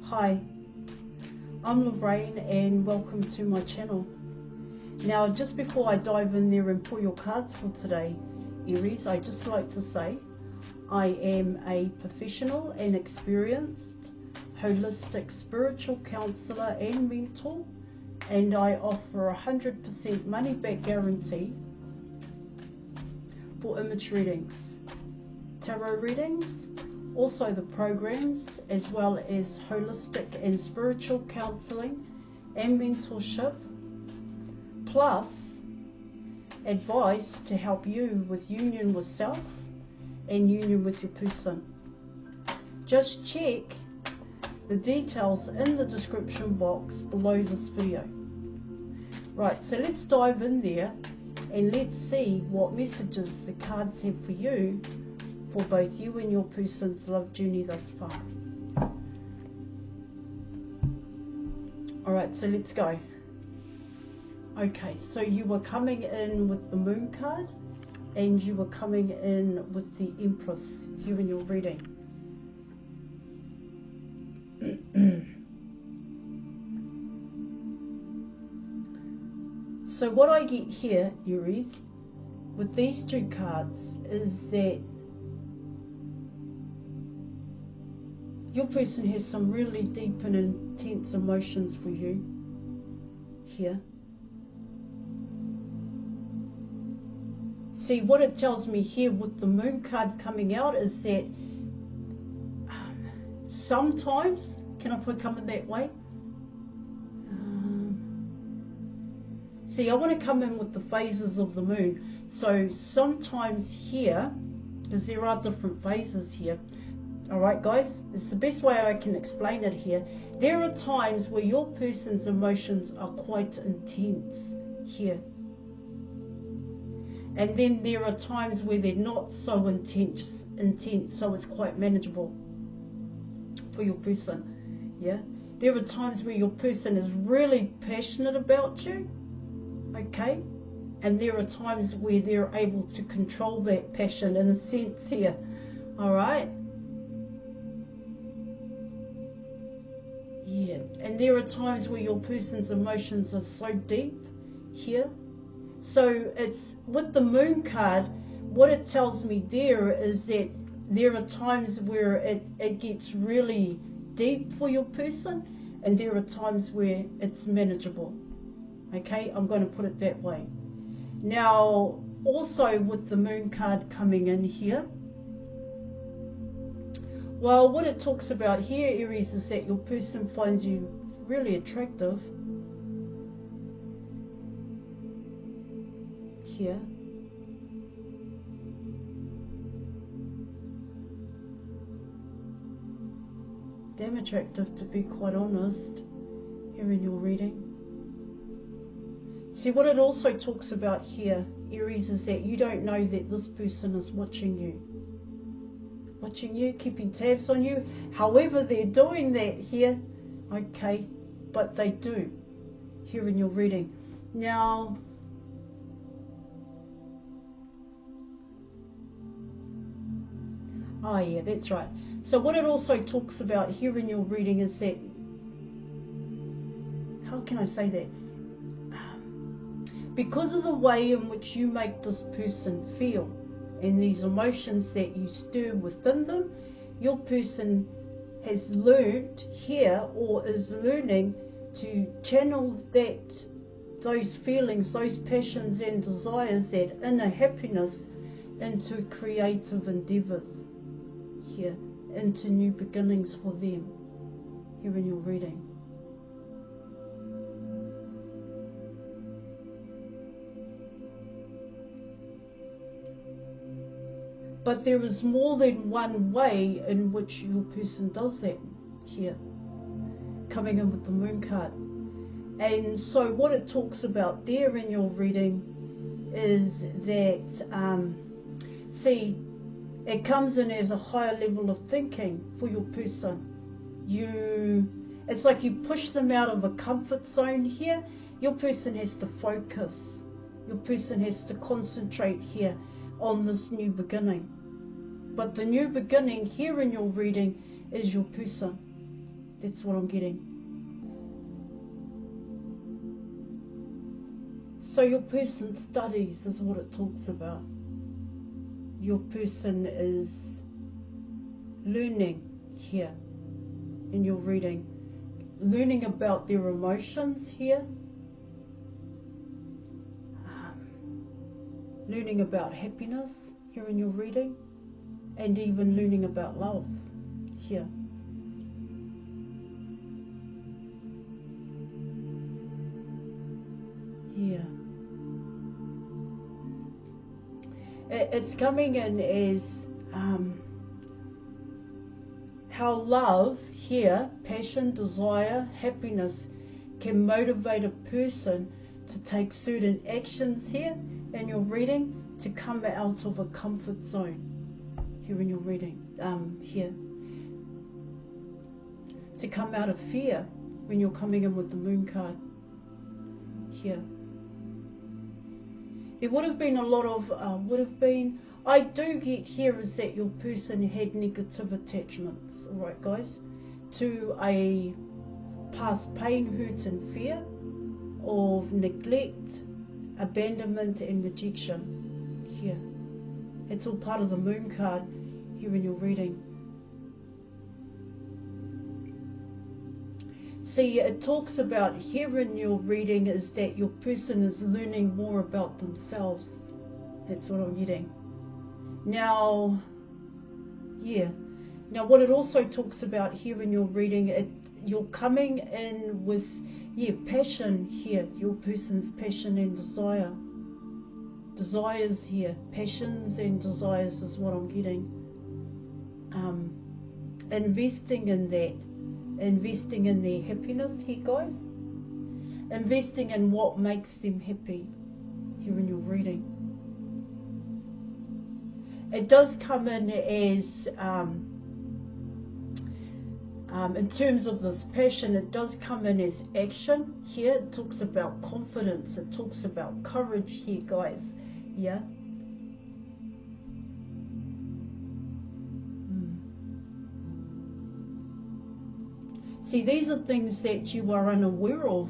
Hi, I'm Lorraine and welcome to my channel. Now, just before I dive in there and pull your cards for today, Aries, I just like to say I am a professional and experienced holistic spiritual counselor and mentor, and I offer 100% money back guarantee for image readings, tarot readings, also the programs, as well as holistic and spiritual counselling and mentorship, plus advice to help you with union with self and union with your person. Just check the details in the description box below this video. Right, so let's dive in there and let's see what messages the cards have for you, for both you and your person's love journey thus far. Alright, so let's go. Okay, so you were coming in with the Moon card and you were coming in with the Empress here in your reading. So what I get here, Aries, with these two cards is that your person has some really deep and intense emotions for you here. See, what it tells me here with the Moon card coming out is that sometimes, can I come in that way? See, I want to come in with the phases of the Moon. So sometimes here, because there are different phases here, alright guys, it's the best way I can explain it here. There are times where your person's emotions are quite intense here. And then there are times where they're not so intense, so it's quite manageable for your person. Yeah. There are times where your person is really passionate about you, okay? And there are times where they're able to control that passion in a sense here, alright? Yeah, and there are times where your person's emotions are so deep here. So it's with the Moon card, what it tells me there is that there are times where it gets really deep for your person, and there are times where it's manageable. Okay, I'm going to put it that way. Now, also with the Moon card coming in here, well, what it talks about here, Aries, is that your person finds you really attractive here. Damn attractive, to be quite honest, here in your reading. See, what it also talks about here, Aries, is that you don't know that this person is watching you. Watching you, keeping tabs on you, however they're doing that here, okay, but they do here in your reading. Now, oh yeah, that's right. So what it also talks about here in your reading is that, how can I say that? Because of the way in which you make this person feel and these emotions that you stir within them, your person has learned here, or is learning, to channel those feelings, those passions and desires, that inner happiness, into creative endeavors here, into new beginnings for them here in your reading. But there is more than one way in which your person does that here, coming in with the Moon card. And so what it talks about there in your reading is that, see, it comes in as a higher level of thinking for your person. It's like you push them out of a comfort zone here. Your person has to focus. Your person has to concentrate here on this new beginning. But the new beginning here in your reading is your person. That's what I'm getting. So your person studies is what it talks about. Your person is learning here in your reading. Learning about their emotions here. Learning about happiness here in your reading. And even learning about love here. Here. It's coming in as how love here, passion, desire, happiness can motivate a person to take certain actions here in your reading to come out of a comfort zone here in your reading, here. To come out of fear when you're coming in with the moon card here. There would have been a lot of, I do get here is that your person had negative attachments, alright guys, to a past pain, hurt and fear of neglect, abandonment and rejection here. It's all part of the moon card here in your reading. See, it talks about here in your reading is that your person is learning more about themselves. That's what I'm getting. Now, yeah. Now what it also talks about here in your reading, you're coming in with, passion here. Your person's passion and desire. Desires here. Passions and desires is what I'm getting. Investing in that. Investing in their happiness here, guys. Investing in what makes them happy here in your reading. It does come in as, in terms of this passion, it does come in as action here. It talks about confidence. It talks about courage here, guys. Yeah. See, these are things that you are unaware of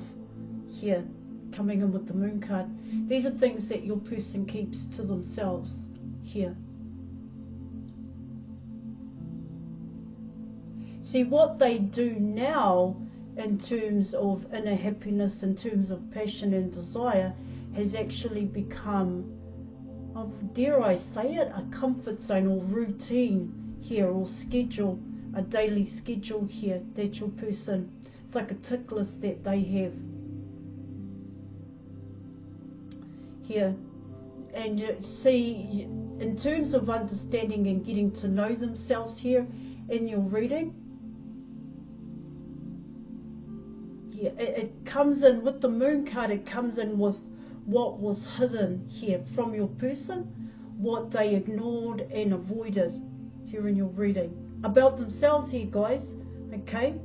here, coming in with the moon card. These are things that your person keeps to themselves here. See, what they do now in terms of inner happiness, in terms of passion and desire, has actually become, dare I say it, a comfort zone or routine here, or schedule. A daily schedule here that your person, it's like a tick list that they have here. And you see, in terms of understanding and getting to know themselves here in your reading, it comes in with the moon card. It comes in with what was hidden here from your person, what they ignored and avoided here in your reading about themselves here, guys. Okay,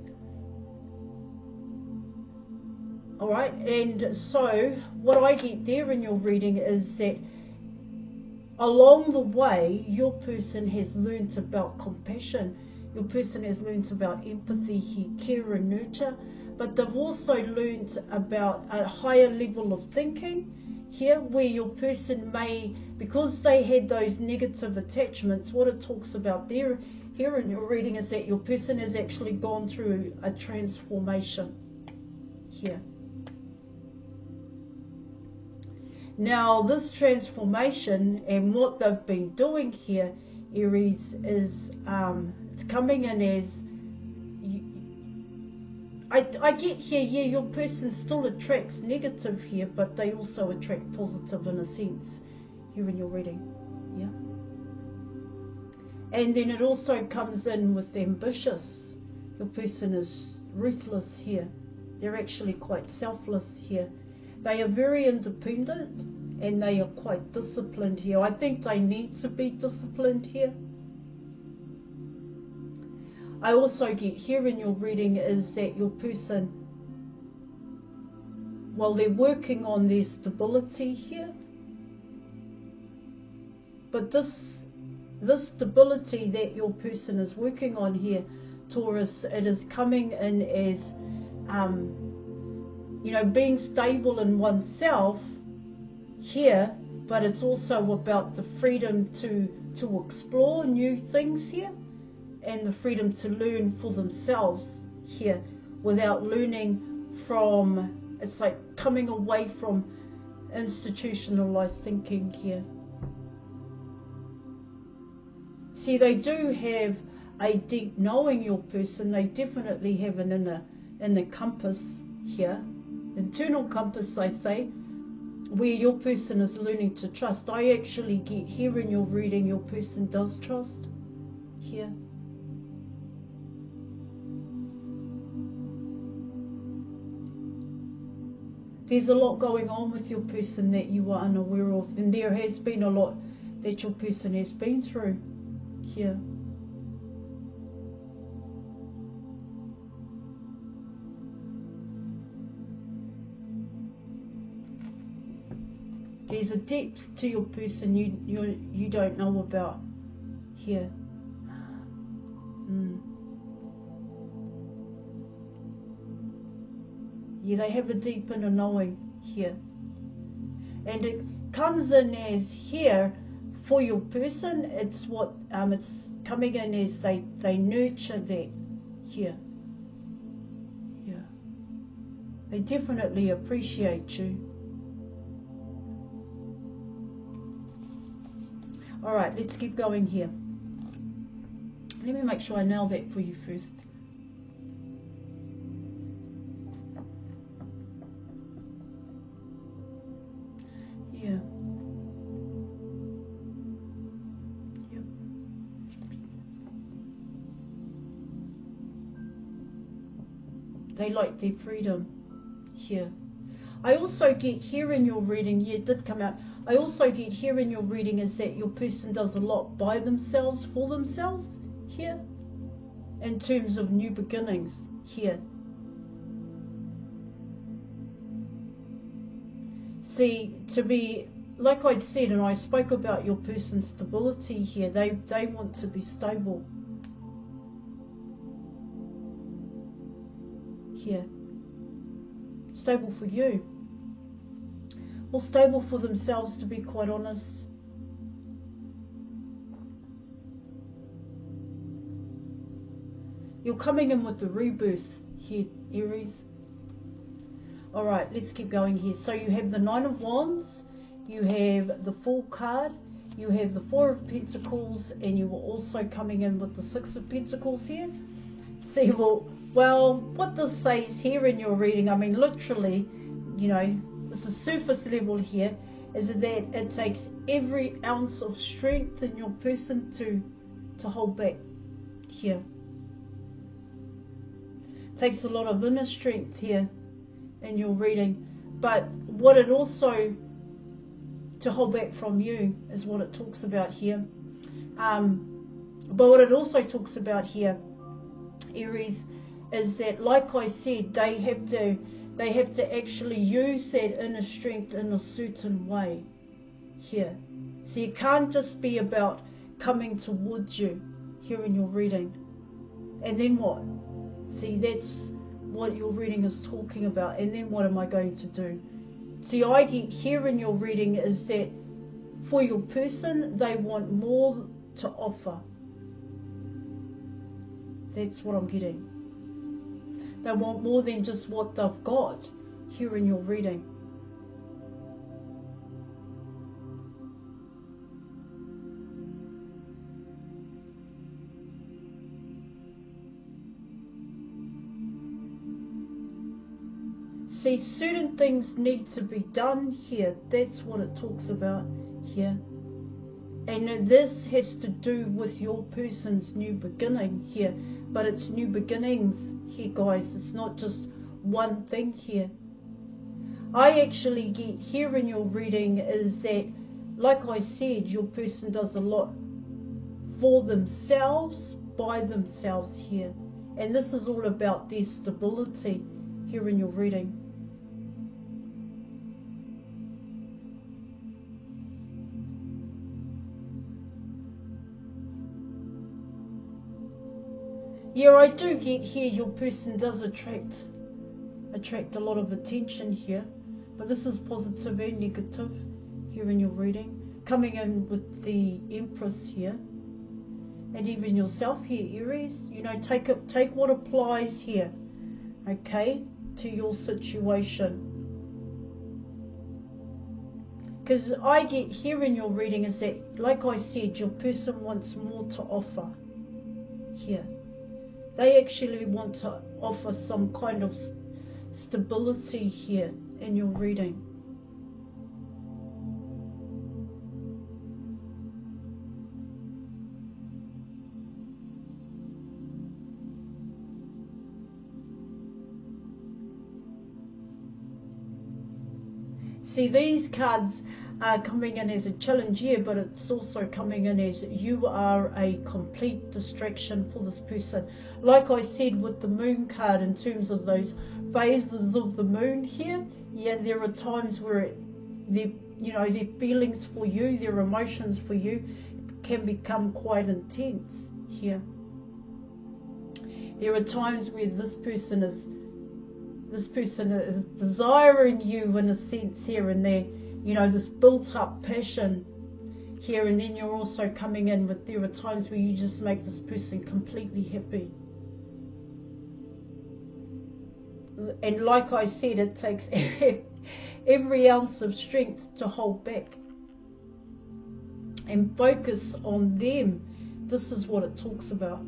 all right. And so what I get there in your reading is that along the way your person has learnt about compassion, your person has learnt about empathy here, care and nurture, but they've also learnt about a higher level of thinking here, where your person may, because they had those negative attachments, what it talks about there here in your reading is that your person has actually gone through a transformation here. Now this transformation and what they've been doing here, Aries, is it's coming in as, I get here, your person still attracts negative here, but they also attract positive in a sense here in your reading. Yeah. And then it also comes in with ambitious. Your person is ruthless here. They're actually quite selfless here. They are very independent and they are quite disciplined here. I think they need to be disciplined here. I also get here in your reading is that your person, well, they're working on their stability here. But this stability that your person is working on here Taurus, it is coming in as, you know, being stable in oneself here, but it's also about the freedom to explore new things here, and the freedom to learn for themselves here without learning from, it's like coming away from institutionalized thinking here. See, they do have a deep knowing, your person. They definitely have an inner compass here, internal compass, I say, where your person is learning to trust. I actually get here in your reading, your person does trust here. There's a lot going on with your person that you are unaware of, and there has been a lot that your person has been through here. There's a depth to your person you don't know about here. Yeah, they have a deep inner knowing here. And it comes in as here for your person, it's what it's coming in as they nurture that here. Yeah. They definitely appreciate you. All right, let's keep going here. Let me make sure I nail that for you first. Yeah. Yep. They like their freedom here. I also get here in your reading, yeah, it did come out. I also get here in your reading is that your person does a lot by themselves, for themselves, here, in terms of new beginnings, here. See, to be, like I said, and I spoke about your person's stability here, they want to be stable. Here. Stable for you. Or stable for themselves, to be quite honest. You're coming in with the rebirth here, Aries. Alright, let's keep going here. So you have the Nine of Wands, you have the Fool card, you have the Four of Pentacles, and you were also coming in with the Six of Pentacles here. See, well, what this says here in your reading, I mean, literally, you know, this is surface level here, is that it takes every ounce of strength in your person to hold back here. It takes a lot of inner strength here in your reading, but what it also, to hold back from you, is what it talks about here. But what it also talks about here, Aries, is that, like I said, they have to actually use that inner strength in a certain way here. So you can't just be about coming towards you here in your reading. And then what? See, that's what your reading is talking about. And then what am I going to do? See, I get here in your reading is that for your person, they want more to offer. That's what I'm getting. They want more than just what they've got here in your reading. See, certain things need to be done here. That's what it talks about here. And this has to do with your person's new beginning here. But it's new beginnings here, guys. It's not just one thing here. I actually get here in your reading is that, like I said, your person does a lot for themselves, by themselves here. And this is all about their stability here in your reading. Yeah, I do get here your person does attract a lot of attention here, but this is positive and negative here in your reading, coming in with the Empress here, and even yourself here, Aries. You know, take what applies here, okay, to your situation. Because I get here in your reading is that, like I said, your person wants more to offer here. They actually want to offer some kind of stability here in your reading. See, these cards are coming in as a challenge here, but it's also coming in as you are a complete distraction for this person. Like I said with the moon card, in terms of those phases of the moon here, yeah, there are times where their feelings for you, their emotions for you can become quite intense here. There are times where this person is desiring you in a sense here, and they're, this built up passion here, and then you're also coming in with, there are times where you just make this person completely happy. And like I said, it takes every ounce of strength to hold back and focus on them. This is what it talks about.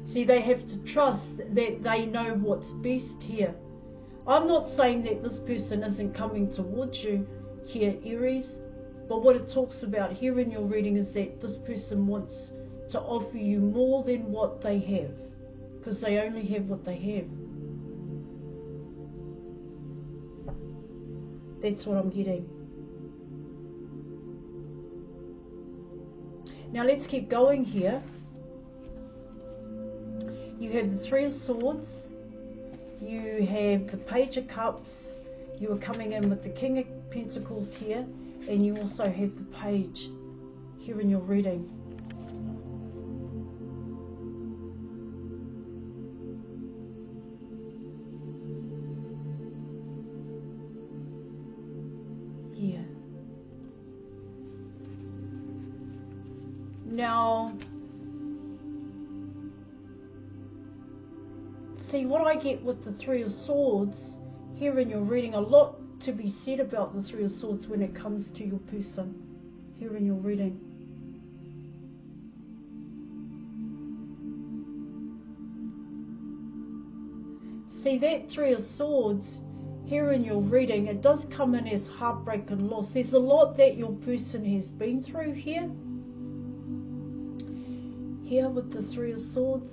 See, they have to trust that they know what's best here. I'm not saying that this person isn't coming towards you here, Aries, but what it talks about here in your reading is that this person wants to offer you more than what they have, because they only have what they have. That's what I'm getting. Now let's keep going here. You have the Three of Swords, you have the Page of Cups, you are coming in with the King of Pentacles here, and you also have the Page here in your reading. Yeah. Now, see, what I get with the Three of Swords here in your reading, a lot to be said about the Three of Swords when it comes to your person here in your reading. See, that Three of Swords here in your reading, it does come in as heartbreak and loss. There's a lot that your person has been through here. Here with the Three of Swords.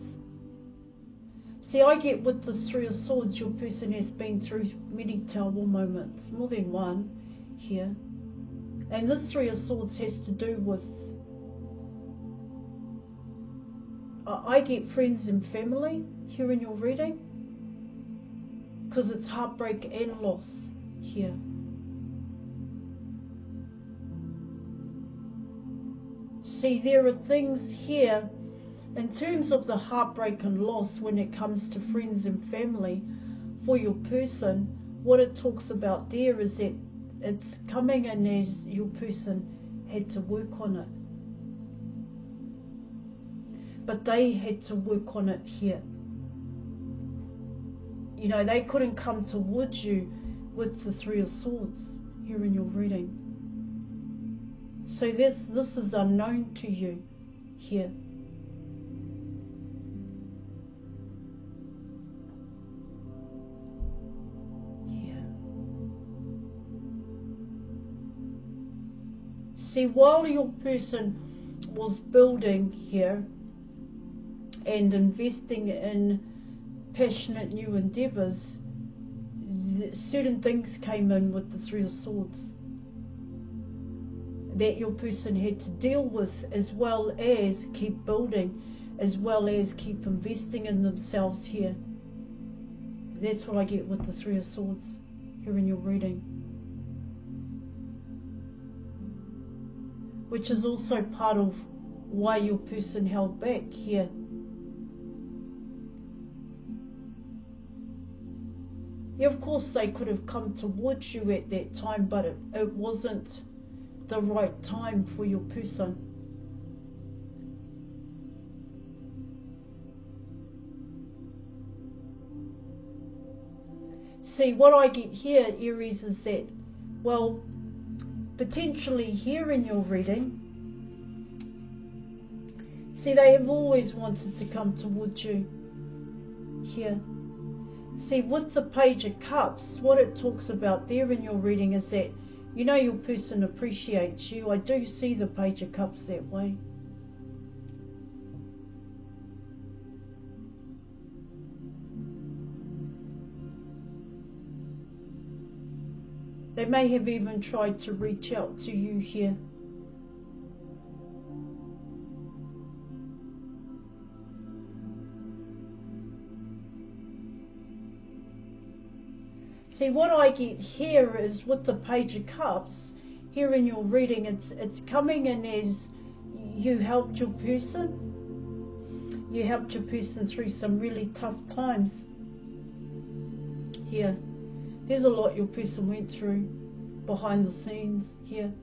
See, I get with the Three of Swords, your person has been through many terrible moments, more than one here. And this Three of Swords has to do with, I get friends and family here in your reading, because it's heartbreak and loss here. See, there are things here in terms of the heartbreak and loss when it comes to friends and family for your person. What it talks about there is that it's coming in as your person had to work on it, but they had to work on it here. They couldn't come towards you with the Three of Swords here in your reading. So this is unknown to you here. See, while your person was building here and investing in passionate new endeavours, certain things came in with the Three of Swords that your person had to deal with, as well as keep building, as well as keep investing in themselves here. That's what I get with the Three of Swords here in your reading, which is also part of why your person held back here. Yeah, of course they could have come towards you at that time, but it wasn't the right time for your person. See, what I get here, Aries, is that, well, potentially here in your reading, see, they have always wanted to come towards you here. See, with the Page of Cups, what it talks about there in your reading is that, you know, your person appreciates you. I do see the Page of Cups that way. They may have even tried to reach out to you here. See, what I get here is with the Page of Cups, here in your reading, it's coming in as you helped your person. You helped your person through some really tough times. Here, there's a lot your person went through behind the scenes here.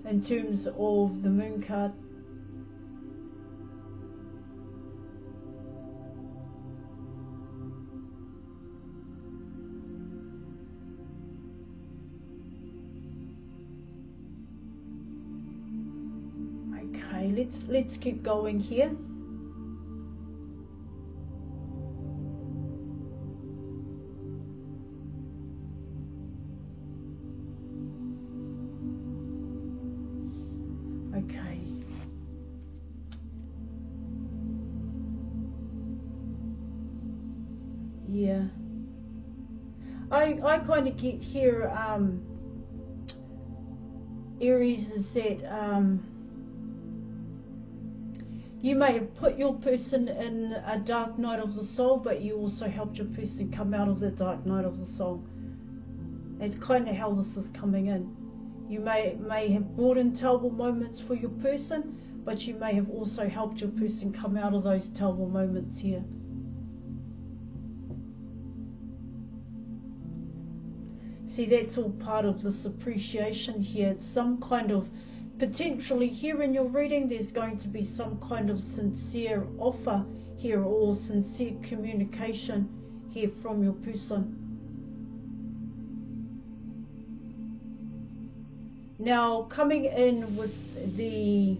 In terms of the Moon card. Okay, let's keep going here. Okay. Yeah. I kind of get here, Aries, is that you may have put your person in a dark night of the soul, but you also helped your person come out of the dark night of the soul. That's kind of how this is coming in. You may have brought in terrible moments for your person, but you may have also helped your person come out of those terrible moments here. See, that's all part of this appreciation here. It's some kind of, potentially here in your reading, there's going to be some kind of sincere offer here, or sincere communication here from your person. Now, coming in with the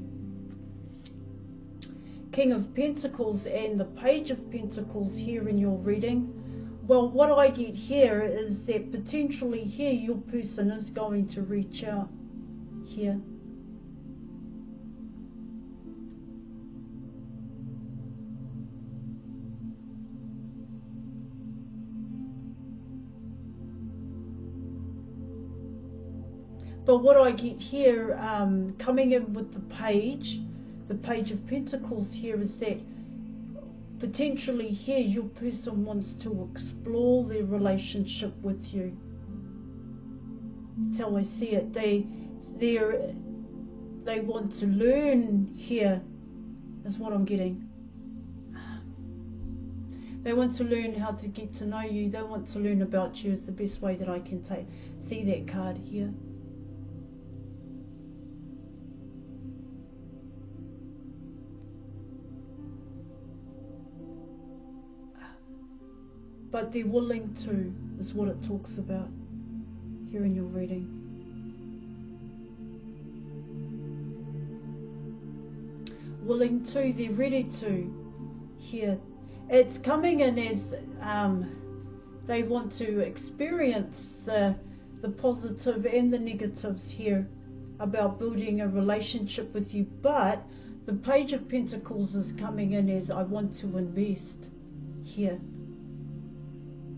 King of Pentacles and the Page of Pentacles here in your reading, well, what I get here is that potentially here your person is going to reach out here. But what I get here, coming in with the Page of Pentacles here, is that potentially here your person wants to explore their relationship with you. That's how I see it. They want to learn here, is what I'm getting. They want to learn how to get to know you. They want to learn about you, is the best way that I can see that card here. But they're willing to, is what it talks about here in your reading. Willing to, they're ready to here. It's coming in as they want to experience the positive and the negatives here about building a relationship with you. But the Page of Pentacles is coming in as I want to invest here.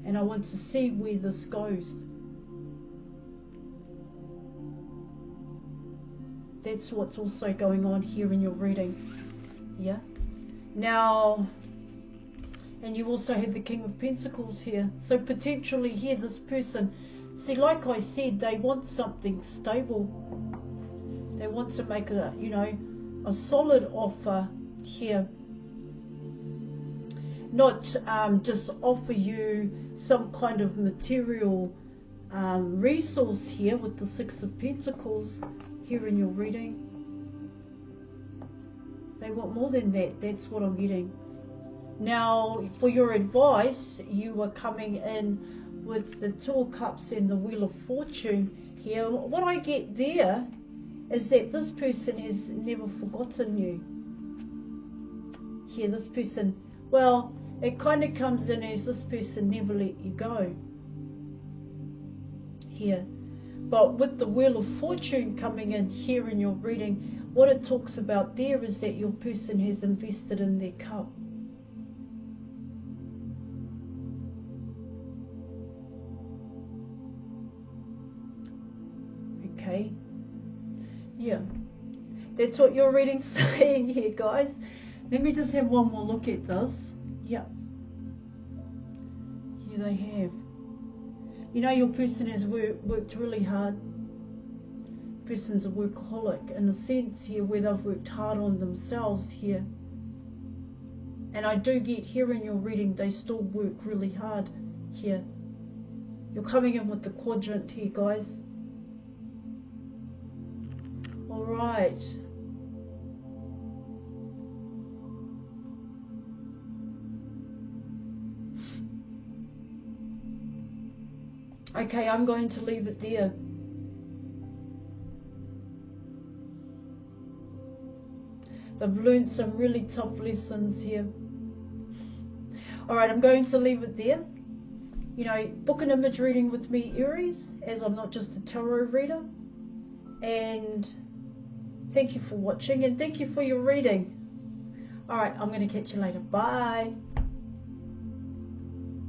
And I want to see where this goes. That's what's also going on here in your reading. Yeah. Now, and you also have the King of Pentacles here. So potentially here this person, see, like I said, they want something stable They want to make a, you know, a solid offer here. Not just offer you some kind of material resource here with the Six of Pentacles here in your reading. They want more than that. That's what I'm getting. Now, for your advice, you are coming in with the Two of Cups and the Wheel of Fortune here. What I get there is that this person has never forgotten you. Here, this person, well, it kind of comes in as this person never let you go. Here. But with the Wheel of Fortune coming in here in your reading, what it talks about there is that your person has invested in their cup. Okay. Yeah. That's what your reading's saying here, guys. Let me just have one more look at this. Yeah. Here they have. You know, your person has worked really hard. Person's a workaholic in a sense here, where they've worked hard on themselves here. And I do get here in your reading, they still work really hard here. You're coming in with the quadrant here, guys. All right. Okay, I'm going to leave it there. They've learned some really tough lessons here. Alright, I'm going to leave it there. You know, book an image reading with me, Aries, as I'm not just a tarot reader. And thank you for watching, and thank you for your reading. Alright, I'm going to catch you later. Bye.